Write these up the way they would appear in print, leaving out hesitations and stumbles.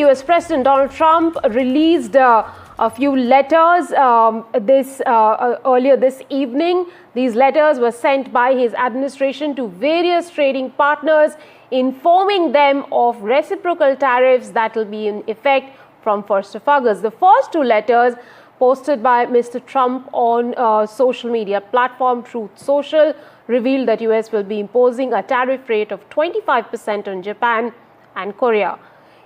US President Donald Trump released a few letters earlier this evening. These letters were sent by his administration to various trading partners, informing them of reciprocal tariffs that will be in effect from 1st of August. The first two letters, posted by Mr. Trump on social media platform Truth Social, revealed that US will be imposing a tariff rate of 25% on Japan and Korea.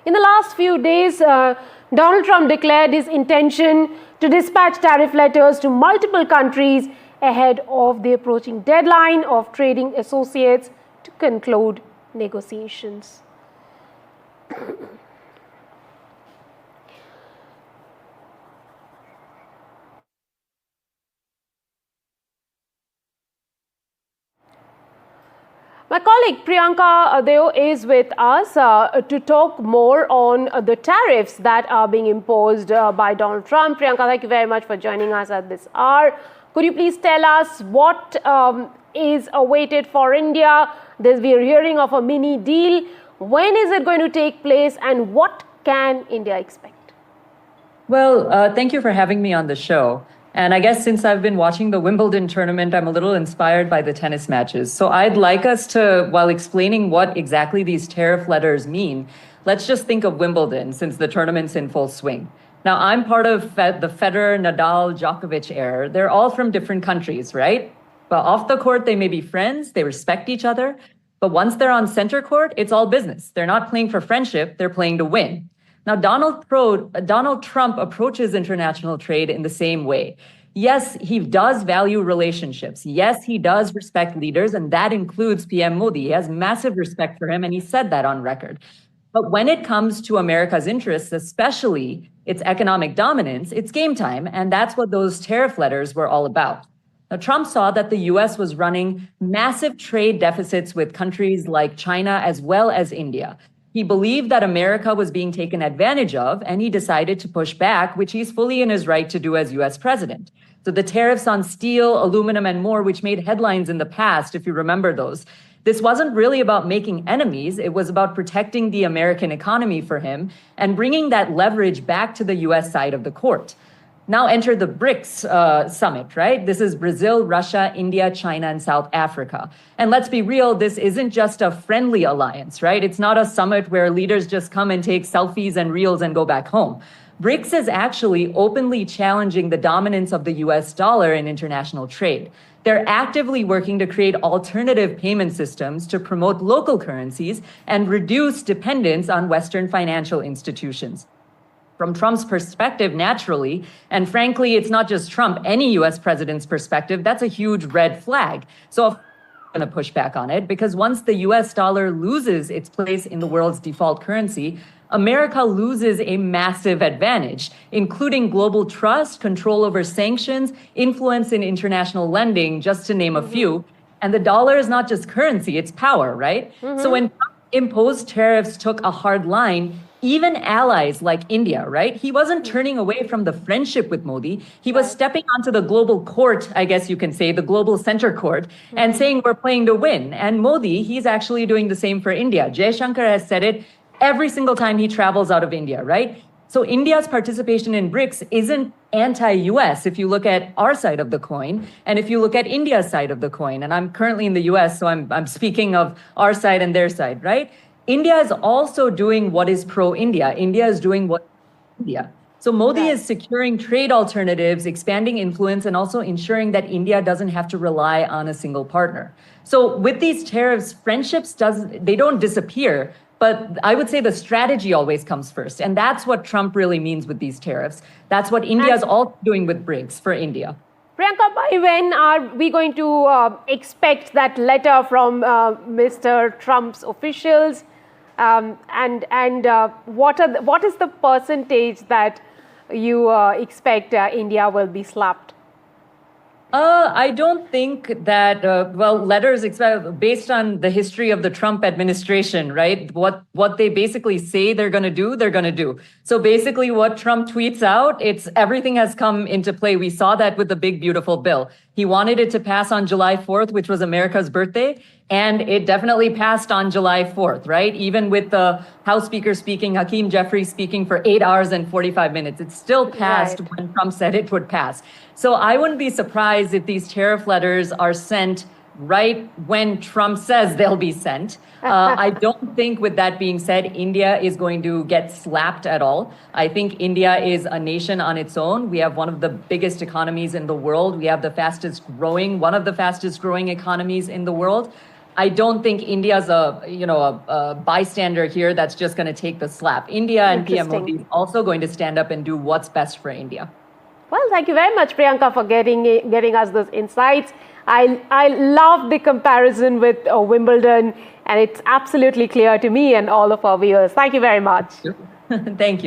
In the last few days, Donald Trump declared his intention to dispatch tariff letters to multiple countries ahead of the approaching deadline of trading associates to conclude negotiations. My colleague Priyanka Deo is with us to talk more on the tariffs that are being imposed by Donald Trump. Priyanka, thank you very much for joining us at this hour. Could you please tell us what is awaited for India? We are hearing of a mini deal. When is it going to take place, and what can India expect? Well, thank you for having me on the show. And I guess since I've been watching the Wimbledon tournament, I'm a little inspired by the tennis matches. So I'd like us to, while explaining what exactly these tariff letters mean, let's just think of Wimbledon since the tournament's in full swing. Now, I'm part of the Federer, Nadal, Djokovic era. They're all from different countries, right? But off the court, they may be friends, they respect each other. But once they're on center court, it's all business. They're not playing for friendship, they're playing to win. Now, Donald Trump approaches international trade in the same way. Yes, he does value relationships. Yes, he does respect leaders, and that includes PM Modi. He has massive respect for him, and he said that on record. But when it comes to America's interests, especially its economic dominance, it's game time, and that's what those tariff letters were all about. Now, Trump saw that the US was running massive trade deficits with countries like China as well as India. He believed that America was being taken advantage of, and he decided to push back, which he's fully in his right to do as US president. So the tariffs on steel, aluminum, and more, which made headlines in the past, if you remember those, this wasn't really about making enemies. It was about protecting the American economy for him and bringing that leverage back to the US side of the court. Now enter the BRICS summit, right? This is Brazil, Russia, India, China, and South Africa. And let's be real, this isn't just a friendly alliance, right? It's not a summit where leaders just come and take selfies and reels and go back home. BRICS is actually openly challenging the dominance of the US dollar in international trade. They're actively working to create alternative payment systems to promote local currencies and reduce dependence on Western financial institutions. From Trump's perspective, naturally, and frankly, it's not just Trump, any US president's perspective, that's a huge red flag. So I'm going to push back on it because once the US dollar loses its place in the world's default currency, America loses a massive advantage, including global trust, control over sanctions, influence in international lending, just to name a few. And the dollar is not just currency, it's power, right? So when Trump imposed tariffs, took a hard line, even allies like India, right? He wasn't turning away from the friendship with Modi. He was stepping onto the global court, I guess you can say, the global center court, and saying we're playing to win. And Modi, he's actually doing the same for India. Jaishankar has said it every single time he travels out of India, right? So India's participation in BRICS isn't anti-US if you look at our side of the coin, and if you look at India's side of the coin. And I'm currently in the US, so I'm speaking of our side and their side, right? India is also doing what is pro-India. India is doing what India. So Modi is securing trade alternatives, expanding influence, and also ensuring that India doesn't have to rely on a single partner. So with these tariffs, friendships they don't disappear, but I would say the strategy always comes first. And that's what Trump really means with these tariffs. That's what India is also doing with BRICS for India. Priyanka, by when are we going to expect that letter from Mr. Trump's officials? What is the percentage that you expect India will be slapped? I don't think that, letters based on the history of the Trump administration, right? What they basically say they're going to do, they're going to do. So basically what Trump tweets out, everything has come into play. We saw that with the big, beautiful bill. He wanted it to pass on July 4th, which was America's birthday. And it definitely passed on July 4th, right? Even with the House Speaker speaking, Hakeem Jeffries speaking for 8 hours and 45 minutes, it still passed Right. when Trump said it would pass. So I wouldn't be surprised if these tariff letters are sent right when Trump says they'll be sent. I don't think, with that being said, India is going to get slapped at all. I think India is a nation on its own. We have one of the biggest economies in the world. We have one of the fastest growing economies in the world. I don't think India's a bystander here that's just going to take the slap. India and PM Modi is also going to stand up and do what's best for India. Well, thank you very much, Priyanka, for getting us those insights. I love the comparison with Wimbledon, and it's absolutely clear to me and all of our viewers. Thank you very much. Thank you.